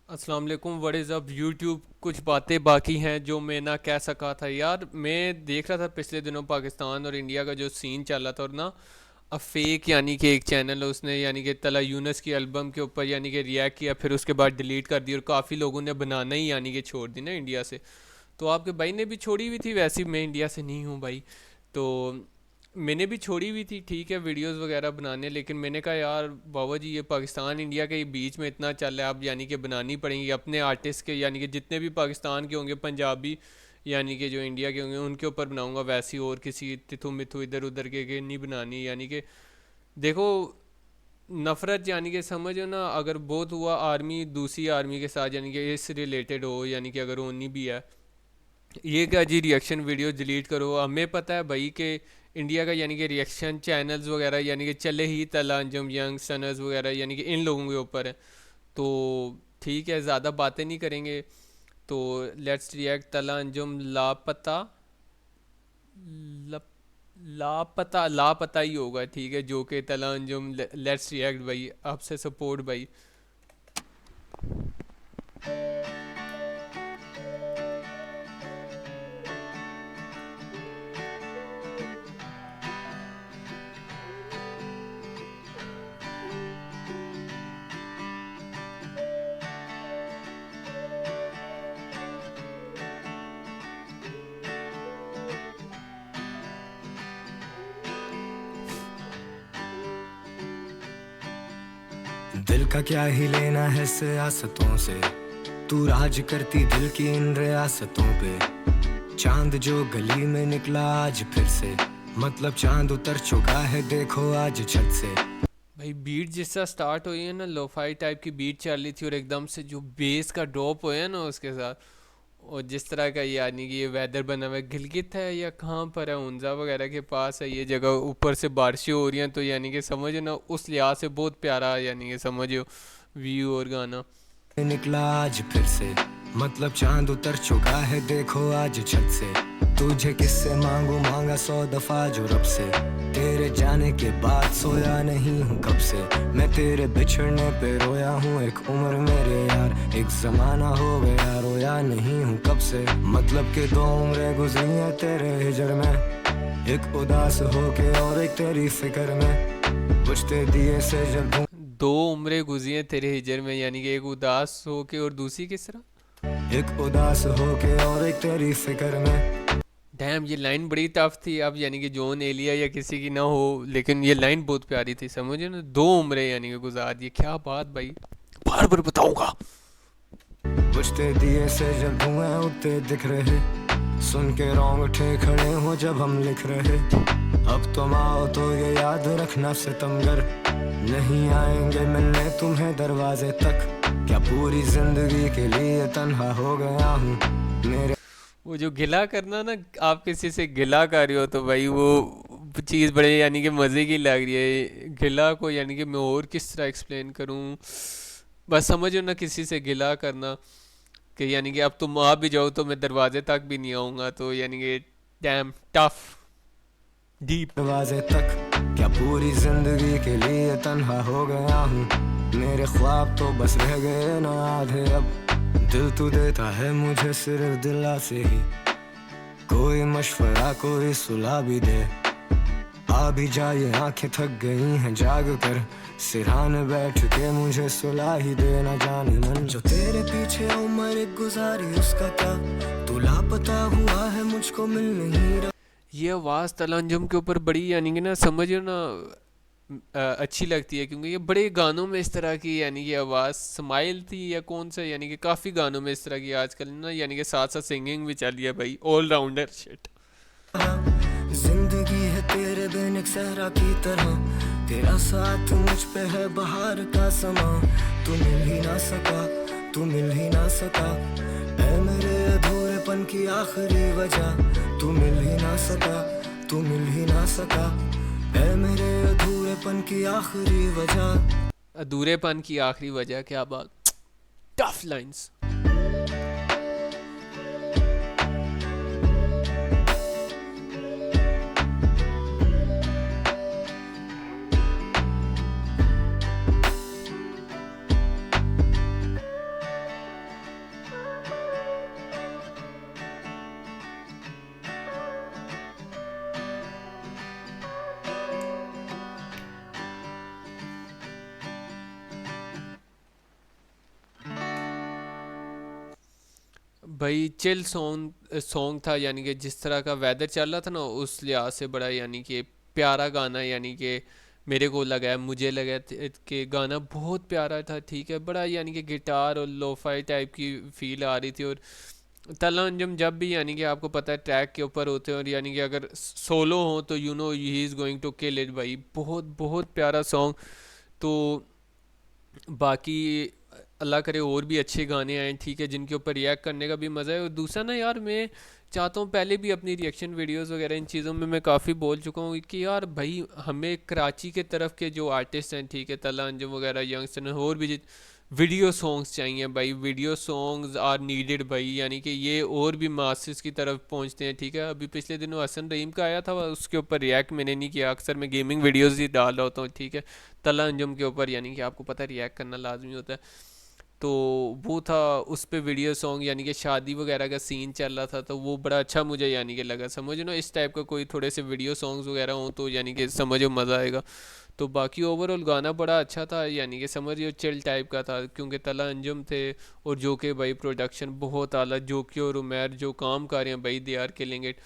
अस्सलाम वालेकुम। What is up YouTube. कुछ बातें बाकी हैं जो मैं ना कह सका था यार। मैं देख रहा था पिछले दिनों पाकिस्तान और इंडिया का जो सीन चल रहा था, और ना अब फेक यानी कि एक चैनल है, उसने यानी कि तला यूनस की एल्बम के ऊपर यानी कि रिएक्ट किया, फिर उसके बाद डिलीट कर दी, और काफ़ी लोगों ने बनाना ही यानी कि छोड़ दी ना इंडिया से। तो आपके भाई ने भी छोड़ी हुई थी, वैसे ही मैं इंडिया से नहीं हूँ भाई। तो मैंने भी छोड़ी हुई थी, ठीक है, वीडियोस वगैरह बनाने, लेकिन मैंने कहा यार बाबा जी ये पाकिस्तान इंडिया के बीच में इतना चल रहा है, अब यानी कि बनानी पड़ेंगी अपने आर्टिस्ट के, यानी कि जितने भी पाकिस्तान के होंगे पंजाबी, यानी कि जो इंडिया के होंगे उनके ऊपर बनाऊंगा, वैसी और किसी तिथु मिथु इधर उधर के नहीं बनानी। यानी कि देखो, नफ़रत यानी कि समझो ना, अगर बहुत हुआ आर्मी दूसरी आर्मी के साथ यानी कि इस रिलेटेड हो, यानी कि अगर उन्नी भी है, ये क्या जी रिएक्शन वीडियो डिलीट करो। हमें पता है भाई कि इंडिया का यानी कि रिएक्शन चैनल्स वगैरह यानी कि चले ही तला अंजुम यंग सनर्स वगैरह यानी कि इन लोगों के ऊपर है। तो ठीक है, ज़्यादा बातें नहीं करेंगे। तो लेट्स रिएक्ट तला अंजुम लापता। लप- लापता लापता ही होगा, ठीक है, जो कि तला अंजुम। लेट्स रिएक्ट भाई, आपसे सपोर्ट भाई। दिल का क्या ही लेना है सियासतों से, तू राज करती दिल की इन रियासतों पे। चांद जो गली में निकला आज फिर से, मतलब चांद उतर चुका है देखो आज छत से। भाई बीट जिस तरह स्टार्ट हुई है ना, लोफाई टाइप की बीट चल रही थी, और एकदम से जो बेस का ड्रॉप हुआ है ना उसके साथ, और जिस तरह का यानी कि ये वेदर बना हुआ है, गिलगित है या कहाँ पर है, ऊंजा वगैरह के पास है ये जगह, ऊपर से बारिशें हो रही हैं, तो यानी कि समझो ना उस लिहाज से बहुत प्यारा यानी कि समझो व्यू और गाना। निकला आज फिर से, मतलब चांद उतर चुका है देखो आज छत से। तुझे किससे मांगू मांगा 100 दफा जो रब से, तेरे जाने के बाद सोया नहीं हूँ कब से। मैं तेरे बिछड़ने पे रोया हूँ एक उम्र मेरे यार, एक जमाना हो गया रोया नहीं हूँ कब से। मतलब के 2 उम्रें गुजरी हैं तेरे हिजर में, एक उदास होके और एक तेरी फिक्र में। बुझते दिए से जब 2 उम्रें गुजरी हैं तेरे हिजर में, यानी कि एक उदास हो के और दूसरी किस तरह। एक उदास होके और एक तेरी फिक्र में। डैम, ये लाइन बड़ी टफ थी। अब यानी कि जॉन एलिया या किसी की ना हो, लेकिन ये लाइन बहुत प्यारी थी, समझे ना, 2 उम्रें यानी कि गुजार दी, क्या बात भाई, बार बार बताऊंगा। बुझते दिए से जब धुएं उठते दिख रहे, सुन के रोंगटे खड़े हो जब हम लिख रहे। अब तुम आओ तो ये याद रखना सितमगर, नहीं आएंगे मिलने तुम्हें दरवाजे तक। क्या पूरी जिंदगी के लिए तन्हा हो गया हूँ मेरे। वो जो गिला करना ना, आप किसी से गिला कर रहे हो तो भाई वो चीज़ बड़े यानी कि मज़े की लग रही है। गिला को यानी कि मैं और किस तरह एक्सप्लेन करूँ, बस समझो ना, किसी से गिला करना कि यानी कि अब तुम आ भी जाओ तो मैं दरवाजे तक भी नहीं आऊँगा, तो यानी कि डैम टफ डीप। दरवाजे तक क्या पूरी जिंदगी के लिए तन्हा हो गया हूँ, मेरे ख्वाब तो बस रह गए ना आधे अब। दिल तू देता है मुझे सिर्फ दिला से ही, कोई मशवरा कोई सुलह भी दे। आ भी जाए आंखें थक गई हैं जाग कर, सिरहाने बैठ के मुझे सुला ही देना जाने मन। जो तेरे पीछे उम्र गुजारी उसका क्या, तू लापता हुआ है मुझको मिल नहीं रहा। ये आवाज़ तलंजुम के ऊपर बड़ी यानी कि ना समझो ना अच्छी लगती है, क्योंकि ये बड़े गानों में इस तरह की यानी कि आवाज़, स्माइल थी या कौन सा, यानी कि काफ़ी गानों में इस तरह की आजकल ना, यानी कि साथ साथ सिंगिंग भी चल रही है भाई, ऑलराउंडर शिट। जिंदगी है तेरे बिन एक सहरा की तरह, तेरा साथ मुझ पे है बाहर का समा। तू मिल ही ना सका, तू मिल ही ना सका, ऐ मेरे अधूरेपन की आखिरी वजह। तू मिल ही ना सका, तू मिल ही ना सका, ऐ मेरे अधूरेपन की आखिरी वजह। अधूरेपन की आखिरी वजह, क्या बात, टफ लाइंस। भाई चिल सॉन्ग था, यानी कि जिस तरह का वेदर चल रहा था ना उस लिहाज से बड़ा यानी कि प्यारा गाना, यानी कि मेरे को लगा है, मुझे लगा कि गाना बहुत प्यारा था, ठीक है, बड़ा यानी कि गिटार और लोफाई टाइप की फील आ रही थी। और तला अंजुम जब भी यानी कि आपको पता है ट्रैक के ऊपर होते हैं और यानी कि अगर सोलो हो तो you know he is going to kill it भाई, बहुत बहुत प्यारा सॉन्ग। तो बाकी अल्लाह करे और भी अच्छे गाने आए, ठीक है, जिनके ऊपर रिएक्ट करने का भी मज़ा है। और दूसरा ना यार, मैं चाहता हूँ, पहले भी अपनी रिएक्शन वीडियोस वगैरह इन चीज़ों में मैं काफ़ी बोल चुका हूँ कि यार भाई हमें कराची के तरफ के जो आर्टिस्ट हैं, ठीक है, तला अंजुम वगैरह, यंगस्टर और भी वीडियो सॉन्ग्स चाहिए भाई, वीडियो सॉन्ग्स आर नीडेड भाई, यानी कि ये और भी मासेस की तरफ पहुंचते हैं, ठीक है। अभी पिछले दिनों हसन रहीम का आया था, उसके ऊपर रिएक्ट मैंने नहीं किया, अक्सर मैं गेमिंग वीडियोस ही डाल रहा होता हूँ, ठीक है। तला अंजुम के ऊपर यानी कि आपको पता है रिएक्ट करना लाजमी होता है। तो वो था, उस पे वीडियो सॉन्ग यानी कि शादी वगैरह का सीन चल रहा था, तो वो बड़ा अच्छा मुझे यानी कि लगा, समझो ना, इस टाइप का कोई थोड़े से वीडियो सॉन्ग्स वगैरह हों तो यानी कि समझो मज़ा आएगा। तो बाकी ओवरऑल गाना बड़ा अच्छा था, यानी कि समझिए चिल टाइप का था, क्योंकि तला अंजुम थे और जो कि भाई प्रोडक्शन बहुत आला, जोकी और उमैर जो काम कर रहे हैं भाई, दे आर किलिंग इट।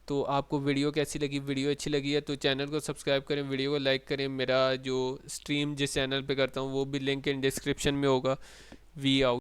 तो आपको वीडियो कैसी लगी? वीडियो अच्छी लगी है तो चैनल को सब्सक्राइब करें, वीडियो को लाइक करें। मेरा जो स्ट्रीम जिस चैनल पे करता हूँ वो भी लिंक इन डिस्क्रिप्शन में होगा। We out.